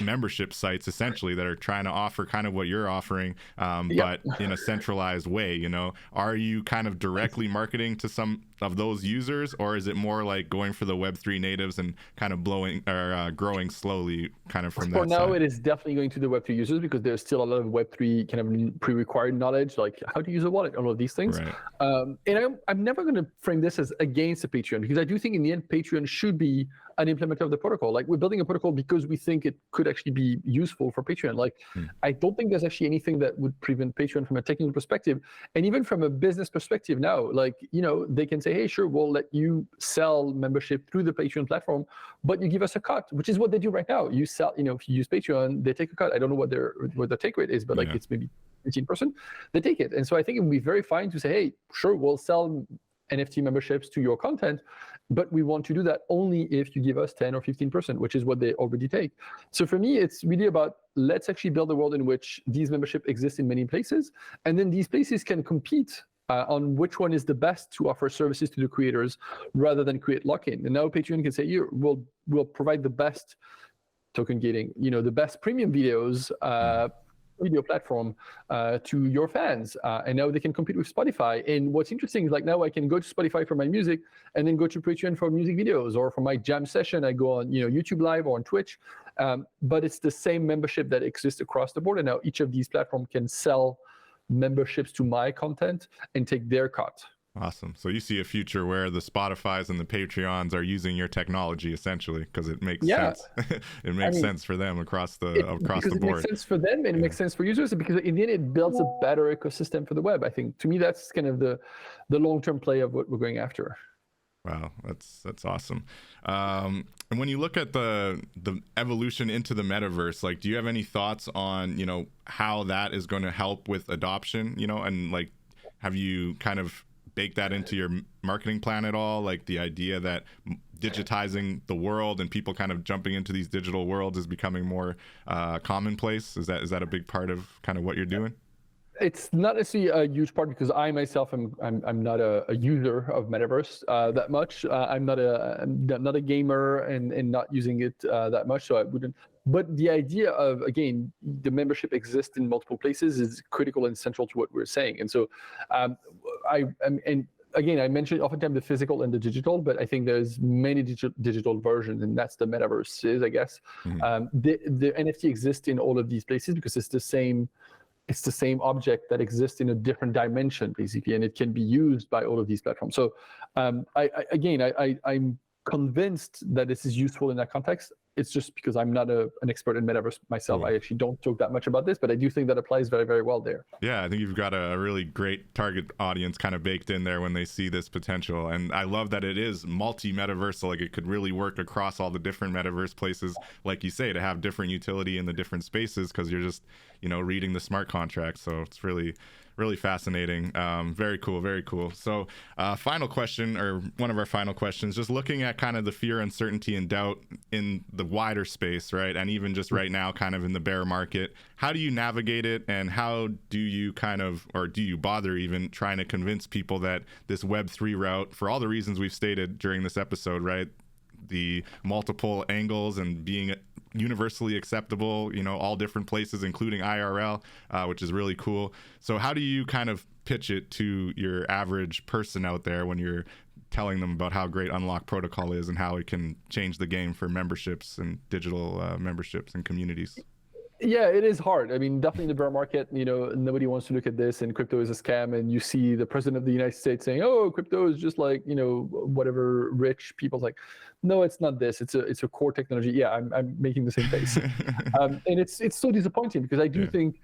membership sites essentially that are trying to offer kind of what you're offering, but in a centralized way? You know, are you kind of directly marketing to some of those users, or is it more like going for the Web3 natives and kind of growing slowly kind of from that side? For now, it is definitely going to the Web3 users because there's still a lot of Web3 kind of pre-required knowledge, like how to use a wallet, all of these things. Right. And I'm never going to frame this as against a Patreon, because I do think in the end, Patreon should be an implementer of the protocol. Like, we're building a protocol because we think it could actually be useful for Patreon. Like, I don't think there's actually anything that would prevent Patreon from a technical perspective. And even from a business perspective now, like, you know, they can say, hey, sure, we'll let you sell membership through the Patreon platform, but you give us a cut, which is what they do right now. You sell, you know, if you use Patreon, they take a cut. I don't know what the take rate is, but like it's maybe 15%. They take it. And so I think it would be very fine to say, hey, sure, we'll sell NFT memberships to your content, but we want to do that only if you give us 10 or 15%, which is what they already take. So for me, it's really about, let's actually build a world in which these memberships exist in many places, and then these places can compete on which one is the best to offer services to the creators rather than create lock-in. And now Patreon can say, here, we'll provide the best token gating, you know, the best premium videos, video platform to your fans, and now they can compete with Spotify. And what's interesting is, like, now I can go to Spotify for my music and then go to Patreon for music videos, or for my jam session I go on, you know, YouTube Live or on Twitch, but it's the same membership that exists across the board. And now each of these platforms can sell memberships to my content and take their cut. Awesome. So you see a future where the Spotifys and the Patreons are using your technology essentially, because it makes sense. It makes sense for them across the board. It makes sense for them, and it makes sense for users, because in the end it builds a better ecosystem for the web. I think, to me, that's kind of the long-term play of what we're going after. Wow, that's awesome. And when you look at the evolution into the metaverse, like, do you have any thoughts on, you know, how that is going to help with adoption, you know, and like, have you kind of bake that into your marketing plan at all? Like, the idea that digitizing the world and people kind of jumping into these digital worlds is becoming more commonplace. Is that a big part of kind of what you're doing? It's not necessarily a huge part, because I myself I'm not a user of metaverse that much. I'm not a gamer and not using it that much, so I wouldn't. But the idea of, again, the membership exists in multiple places is critical and central to what we're saying. And so and again, I mentioned oftentimes the physical and the digital, but I think there's many digital versions, and that's the metaverse is, I guess. The NFT exists in all of these places because it's the same object that exists in a different dimension, basically, and it can be used by all of these platforms. So I'm convinced that this is useful in that context. It's just because I'm not an expert in metaverse myself. I actually don't talk that much about this, but I do think that applies very, very well there. Yeah, I think you've got a really great target audience kind of baked in there when they see this potential. And I love that it is multi-metaversal. Like, it could really work across all the different metaverse places, like you say, to have different utility in the different spaces, because you're just, you know, reading the smart contract. So it's really fascinating. Very cool, very cool. So final question, or one of our final questions, just looking at kind of the fear, uncertainty, and doubt in the wider space, right? And even just right now, kind of in the bear market, how do you navigate it? And how do you kind of, or do you bother even trying to convince people that this Web3 route, for all the reasons we've stated during this episode, right? The multiple angles and being universally acceptable, you know, all different places, including IRL, which is really cool. So how do you kind of pitch it to your average person out there when you're telling them about how great Unlock Protocol is and how it can change the game for memberships and digital memberships and communities. Yeah, it is hard. I mean, definitely in the bear market, nobody wants to look at this and crypto is a scam. And you see the president of the United States saying, "Oh, crypto is just like, whatever rich people's like." No, it's not this. It's a core technology. Yeah, I'm making the same face. And it's so disappointing because I do think,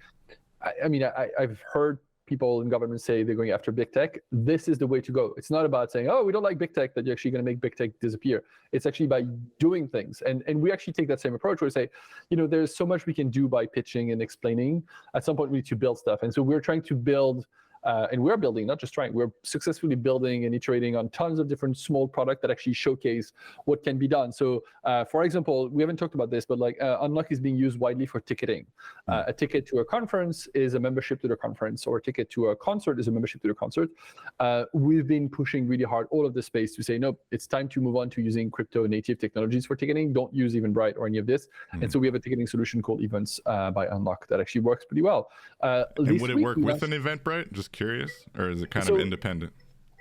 I've heard people in government say they're going after big tech. This is the way to go. It's not about saying, "Oh, we don't like big tech," that you're actually going to make big tech disappear. It's actually by doing things. And we actually take that same approach where we say, there's so much we can do by pitching and explaining. At some point, we need to build stuff. And so we're trying to build, and we're building, not just trying, we're successfully building and iterating on tons of different small products that actually showcase what can be done. So for example, we haven't talked about this, but like Unlock is being used widely for ticketing. A ticket to a conference is a membership to the conference, or a ticket to a concert is a membership to the concert. We've been pushing really hard all of the space to say, no, it's time to move on to using crypto native technologies for ticketing. Don't use Eventbrite or any of this. And so we have a ticketing solution called Events by Unlock that actually works pretty well. And would it work with an Eventbrite? Just curious, or is it kind of independent?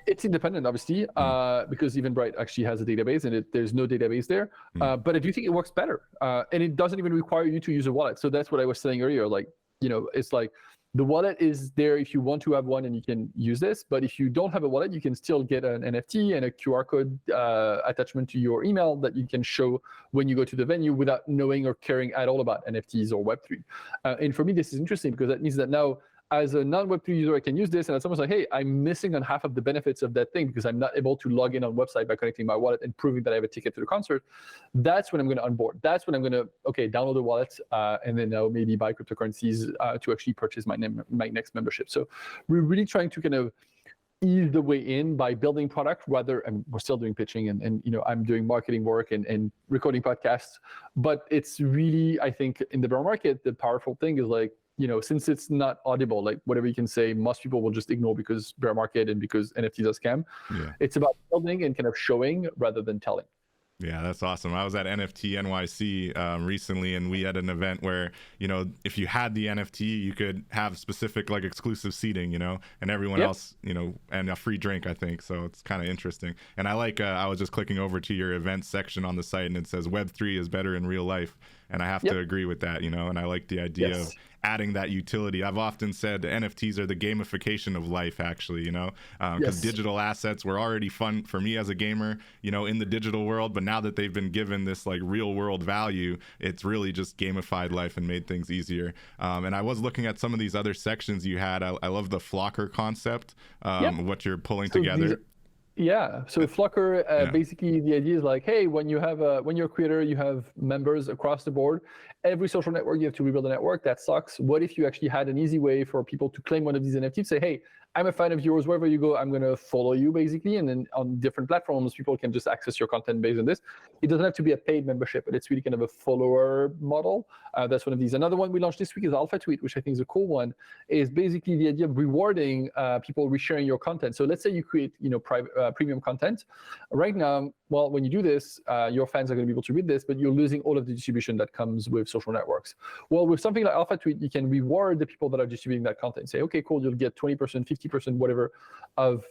It's independent, obviously, because Eventbrite actually has a database, and there's no database there. But I do think it works better, and it doesn't even require you to use a wallet. So that's what I was saying earlier. Like, it's like the wallet is there if you want to have one, and you can use this. But if you don't have a wallet, you can still get an NFT and a QR code attachment to your email that you can show when you go to the venue without knowing or caring at all about NFTs or Web3. And for me, this is interesting because that means that now, as a non-Web3 user, I can use this, and it's almost like, hey, I'm missing on half of the benefits of that thing because I'm not able to log in on website by connecting my wallet and proving that I have a ticket to the concert. That's when I'm going to onboard. That's when I'm going to, download the wallet, and then now maybe buy cryptocurrencies to actually purchase my next membership. So we're really trying to kind of ease the way in by building product and we're still doing pitching and I'm doing marketing work and recording podcasts. But it's really, I think, in the bear market, the powerful thing is like, since it's not audible, like whatever you can say, most people will just ignore because bear market and because NFTs are scam. Yeah. It's about building and kind of showing rather than telling. Yeah, that's awesome. I was at NFT NYC recently, and we had an event where, if you had the NFT, you could have specific like exclusive seating, and everyone else, and a free drink, I think. So it's kind of interesting. And I like, I was just clicking over to your events section on the site, and it says Web3 is better in real life. And I have to agree with that, and I like the idea of adding that utility. I've often said NFTs are the gamification of life, actually, because digital assets were already fun for me as a gamer, in the digital world. But now that they've been given this like real world value, it's really just gamified life and made things easier. And I was looking at some of these other sections you had. I love the Flocker concept, what you're pulling together. Yeah. So Flocker, basically the idea is like, hey, when you're a creator, you have members across the board. Every social network, you have to rebuild a network. That sucks. What if you actually had an easy way for people to claim one of these NFTs? Say, hey, I'm a fan of yours. Wherever you go, I'm going to follow you, basically. And then on different platforms, people can just access your content based on this. It doesn't have to be a paid membership, but it's really kind of a follower model. That's one of these. Another one we launched this week is Alpha Tweet, which I think is a cool one, is basically the idea of rewarding people resharing your content. So let's say you create, premium content. Right now, well, when you do this, your fans are going to be able to read this, but you're losing all of the distribution that comes with social networks. Well, with something like Alpha Tweet, you can reward the people that are distributing that content. Say, okay, cool, you'll get 20%, 50%, whatever, of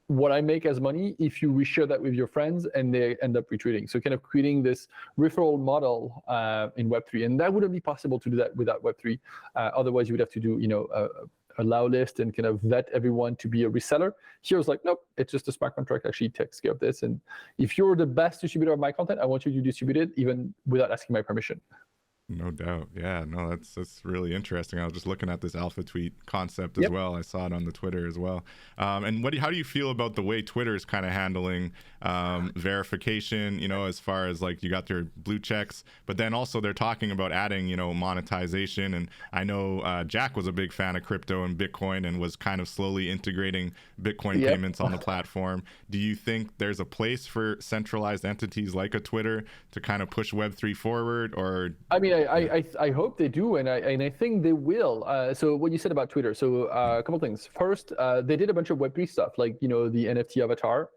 what I make as money if you reshare that with your friends and they end up retweeting. So kind of creating this referral model in Web3. And that wouldn't be possible to do that without Web3. Otherwise, you would have to do, allow list and kind of vet everyone to be a reseller. Here's like, nope, it's just a smart contract actually takes care of this. And if you're the best distributor of my content, I want you to distribute it even without asking my permission. No doubt. Yeah, no, that's really interesting. I was just looking at this Alpha Tweet concept as well. I saw it on the Twitter as well. And how do you feel about the way Twitter is kind of handling verification, as far as like you got their blue checks, but then also they're talking about adding, monetization. And I know Jack was a big fan of crypto and Bitcoin and was kind of slowly integrating Bitcoin payments on the platform. Do you think there's a place for centralized entities like a Twitter to kind of push Web3 forward? Or I mean, I hope they do, and I think they will. So what you said about Twitter, so a couple things. First, they did a bunch of Web3 stuff, like the NFT avatar,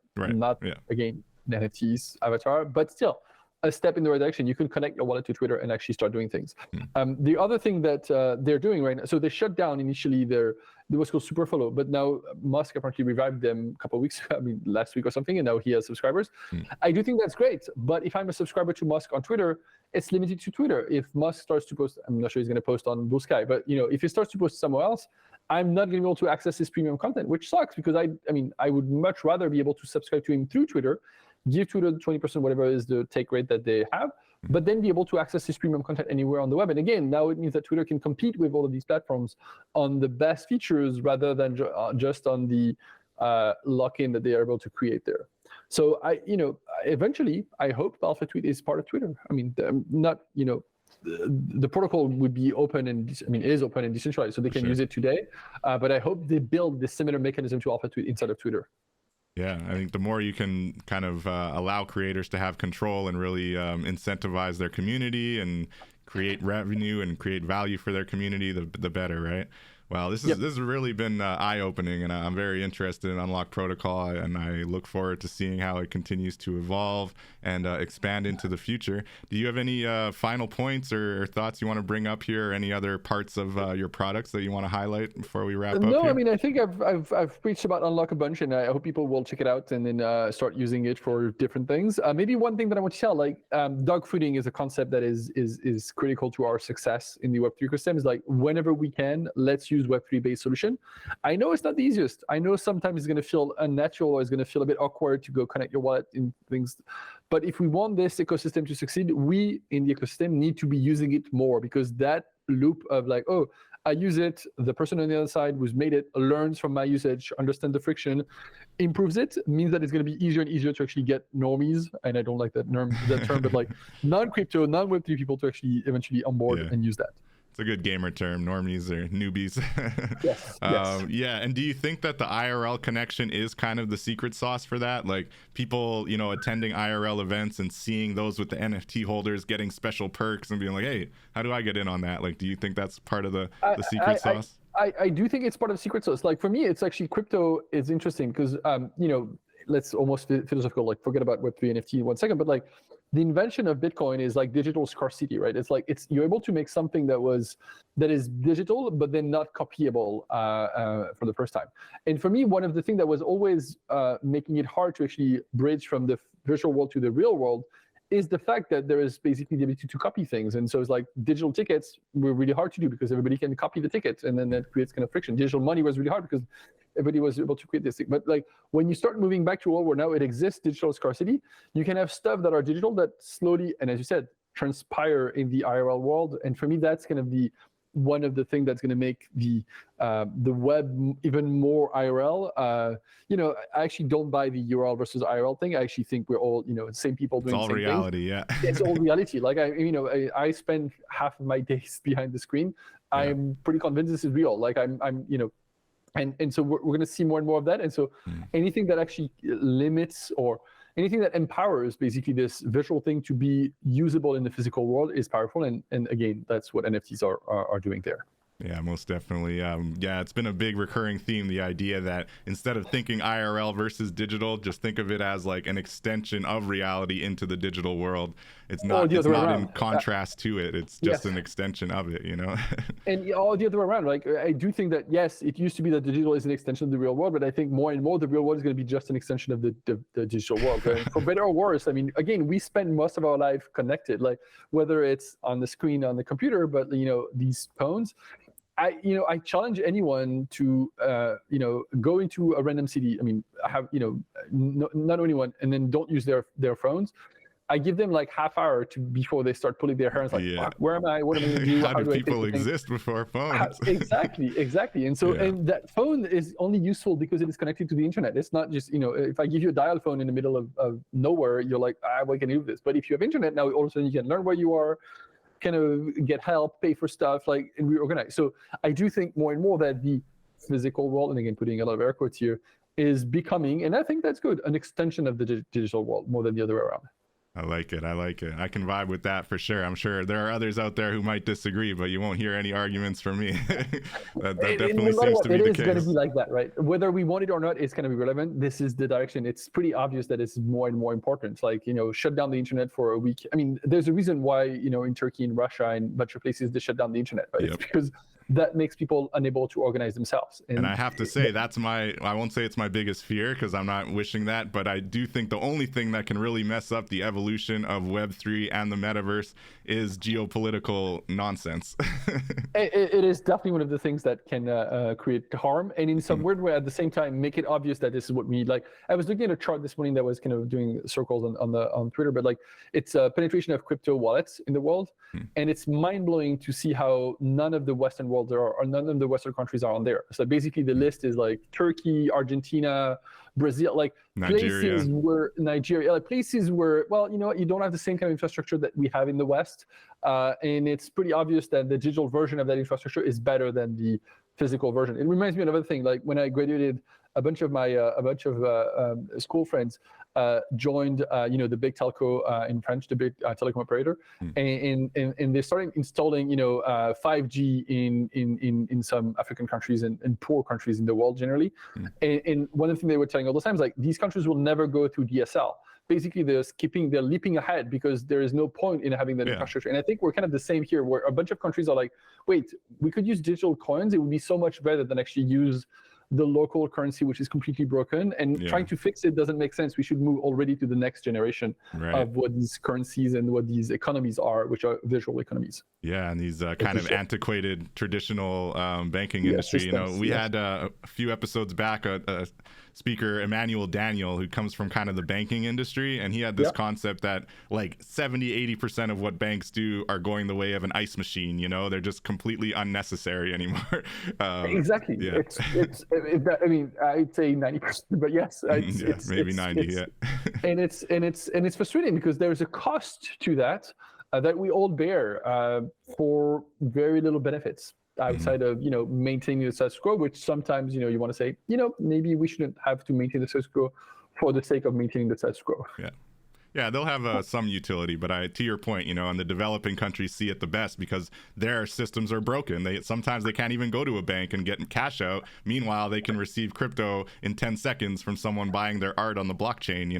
again NFTs avatar, but still a step in the right direction. You can connect your wallet to Twitter and actually start doing things. The other thing that they're doing right now, so they shut down initially there was called Superfollow, but now Musk apparently revived them a couple of weeks, last week or something, and now he has subscribers. I do think that's great, but if I'm a subscriber to Musk on Twitter, it's limited to Twitter. If Musk starts to post, I'm not sure he's going to post on Blue Sky, but if he starts to post somewhere else, I'm not going to be able to access his premium content, which sucks because I would much rather be able to subscribe to him through Twitter, give Twitter 20%, whatever is the take rate that they have, but then be able to access his premium content anywhere on the web. And again, now it means that Twitter can compete with all of these platforms on the best features rather than just on the lock-in that they are able to create there. So eventually, I hope Alpha Tweet is part of Twitter. The protocol would be open and is open and decentralized, so they can use it today. But I hope they build this similar mechanism to Alpha Tweet inside of Twitter. Yeah, I think the more you can kind of allow creators to have control and really incentivize their community and create revenue and create value for their community, the better, right? Wow, this has really been eye-opening, and I'm very interested in Unlock Protocol, and I look forward to seeing how it continues to evolve and expand into the future. Do you have any final points or thoughts you want to bring up here, or any other parts of your products that you want to highlight before we wrap up here? No, I think I've preached about Unlock a bunch, and I hope people will check it out and then start using it for different things. Maybe one thing that I want to tell, dog fooding is a concept that is critical to our success in the Web3 ecosystem. Is like whenever we can, let's use Web3-based solution. I know it's not the easiest. I know sometimes it's going to feel unnatural or it's going to feel a bit awkward to go connect your wallet in things. But if we want this ecosystem to succeed, we in the ecosystem need to be using it more, because that loop of I use it, the person on the other side who's made it learns from my usage, understands the friction, improves it, means that it's going to be easier and easier to actually get normies, and I don't like that term, but non-crypto, non-Web3 people to actually eventually onboard and use that. It's a good gamer term. Normies or newbies. Yes. Yeah. And do you think that the IRL connection is kind of the secret sauce for that? Like people, attending IRL events and seeing those with the NFT holders getting special perks and being like, hey, how do I get in on that? Like, do you think that's part of the secret sauce? I do think it's part of the secret sauce. Like for me, it's actually crypto is interesting because, let's almost philosophical, forget about Web3 NFT in 1 second, but the invention of Bitcoin is digital scarcity, right? It's you're able to make something that is digital, but then not copyable for the first time. And for me, one of the things that was always making it hard to actually bridge from the virtual world to the real world is the fact that there is basically the ability to copy things. And so it's digital tickets were really hard to do because everybody can copy the tickets, and then that creates kind of friction. Digital money was really hard because everybody was able to create this thing. But when you start moving back to a world where now it exists, digital scarcity, you can have stuff that are digital that slowly, and as you said, transpire in the IRL world. And for me, that's kind of one of the things that's going to make the web even more IRL. I actually don't buy the URL versus IRL thing. I actually think we're all, same people doing the same reality, things. Yeah. It's all reality. I spend half of my days behind the screen. Yeah. I'm pretty convinced this is real. And so we're going to see more and more of that. And so anything that actually limits or anything that empowers basically this virtual thing to be usable in the physical world is powerful. And again, that's what NFTs are doing there. Yeah, most definitely. It's been a big recurring theme, the idea that instead of thinking IRL versus digital, just think of it as an extension of reality into the digital world. It's not in contrast to it. It's just an extension of it, And all the other way around. I do think that, yes, it used to be that digital is an extension of the real world, but I think more and more the real world is going to be just an extension of the digital world. And for better or worse, again, we spend most of our life connected, whether it's on the screen, on the computer, but, these phones. I challenge anyone to, go into a random city. Have, not anyone, and then don't use their phones. I give them half hour before they start pulling their hair. And it's fuck, where am I? What am I going to do? How do people exist before phones? Exactly. And so, and that phone is only useful because it is connected to the internet. It's not just, if I give you a dial phone in the middle of nowhere, you're like, why can I do this? But if you have internet now, all of a sudden you can learn where you are, kind of get help, pay for stuff, and reorganize. So I do think more and more that the physical world, and again, putting a lot of air quotes here, is becoming, and I think that's good, an extension of the digital world more than the other way around. I like it. I like it. I can vibe with that for sure. I'm sure there are others out there who might disagree, but you won't hear any arguments from me. that definitely seems to be the case. It is going to be like that, right? Whether we want it or not, it's going to be relevant. This is the direction. It's pretty obvious that it's more and more important. Like, shut down the internet for a week. I mean, there's a reason why, in Turkey and Russia and a bunch of places, they shut down the internet, right? Yep. It's because that makes people unable to organize themselves. And I have to say, I won't say it's my biggest fear because I'm not wishing that, but I do think the only thing that can really mess up the evolution of Web3 and the metaverse is geopolitical nonsense. It is definitely one of the things that can create harm, and in some weird way at the same time make it obvious that this is what we need. Like, I was looking at a chart this morning that was kind of doing circles on Twitter, but like, it's a penetration of crypto wallets in the world, and it's mind-blowing to see how none of the Western worlds or none of the Western countries are on there. So basically the list is like Turkey, Argentina, Brazil, like Nigeria. places where, well, you don't have the same kind of infrastructure that we have in the West. And it's pretty obvious that the digital version of that infrastructure is better than the physical version. It reminds me of another thing. Like when I graduated, a bunch of school friends joined, the big telco in French, the big telecom operator, and they started installing, 5G in some African countries and poor countries in the world generally. And one of the things they were telling all the time is like, these countries will never go through DSL. Basically, they're leaping ahead because there is no point in having that infrastructure. And I think we're kind of the same here, where a bunch of countries are like, wait, we could use digital coins. It would be so much better than actually use the local currency, which is completely broken, and trying to fix it doesn't make sense. We should move already to the next generation of what these currencies and what these economies are, which are visual economies. Yeah, and these kind of antiquated traditional banking industry. Systems, we had a few episodes back a speaker, Emmanuel Daniel, who comes from kind of the banking industry, and he had this concept that like 70-80% of what banks do are going the way of an ice machine. They're just completely unnecessary anymore. Exactly. Yeah. I mean, I'd say 90%, but yes, maybe 90. and it's frustrating because there's a cost to that that we all bear for very little benefits outside of maintaining the status quo, which sometimes you want to say maybe we shouldn't have to maintain the status quo for the sake of maintaining the status quo. Yeah, they'll have some utility, but to your point, and the developing countries see it the best because their systems are broken. Sometimes they can't even go to a bank and get cash out. Meanwhile, they can receive crypto in 10 seconds from someone buying their art on the blockchain,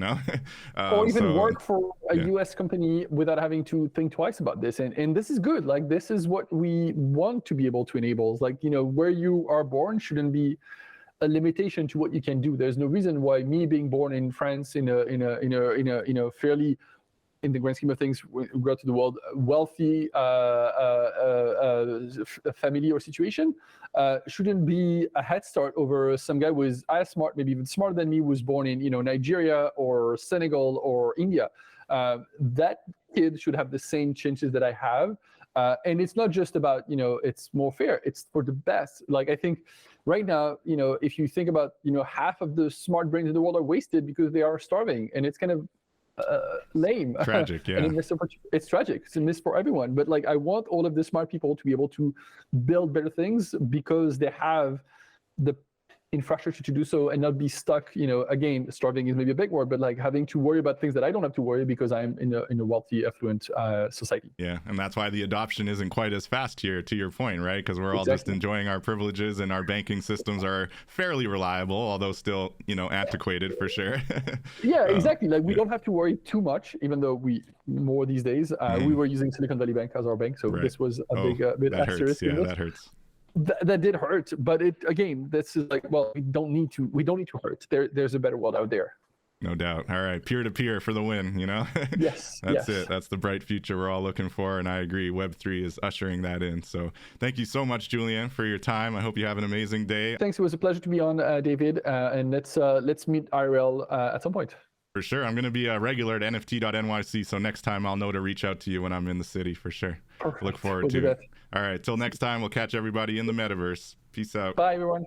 or even work for a US company without having to think twice about this. And this is good. Like, this is what we want to be able to enable. It's like, where you are born shouldn't be a limitation to what you can do. There's no reason why me being born in France in a fairly, in the grand scheme of things, go to the world, wealthy family or situation shouldn't be a head start over some guy who is as smart, maybe even smarter than me, who was born in Nigeria or Senegal or India. That kid should have the same chances that I have. And it's not just about, it's more fair. It's for the best. Like, I think right now, if you think about, half of the smart brains in the world are wasted because they are starving, and it's kind of lame. Tragic, yeah. And it's tragic. It's a miss for everyone. But like, I want all of the smart people to be able to build better things because they have the infrastructure to do so and not be stuck, again, starving is maybe a big word, but like having to worry about things that I don't have to worry because I'm in a wealthy, affluent society. Yeah, and that's why the adoption isn't quite as fast here, to your point, right? Because we're all just enjoying our privileges and our banking systems are fairly reliable, although still, antiquated for sure. Yeah, exactly. Like, we don't have to worry too much, even though we more these days. We were using Silicon Valley Bank as our bank, so this was a bit asterisk. Yeah, that hurts. That did hurt, but this is like, well, we don't need to hurt. There's a better world out there. No doubt. All right, peer to peer for the win. Yes. That's it. That's the bright future we're all looking for, and I agree. Web3 is ushering that in. So thank you so much, Julien, for your time. I hope you have an amazing day. Thanks. It was a pleasure to be on, David. And let's meet IRL at some point. For sure. I'm going to be a regular at NFT.nyc, so next time I'll know to reach out to you when I'm in the city, for sure. Perfect. Look forward to it. All right. Till next time, we'll catch everybody in the metaverse. Peace out. Bye, everyone.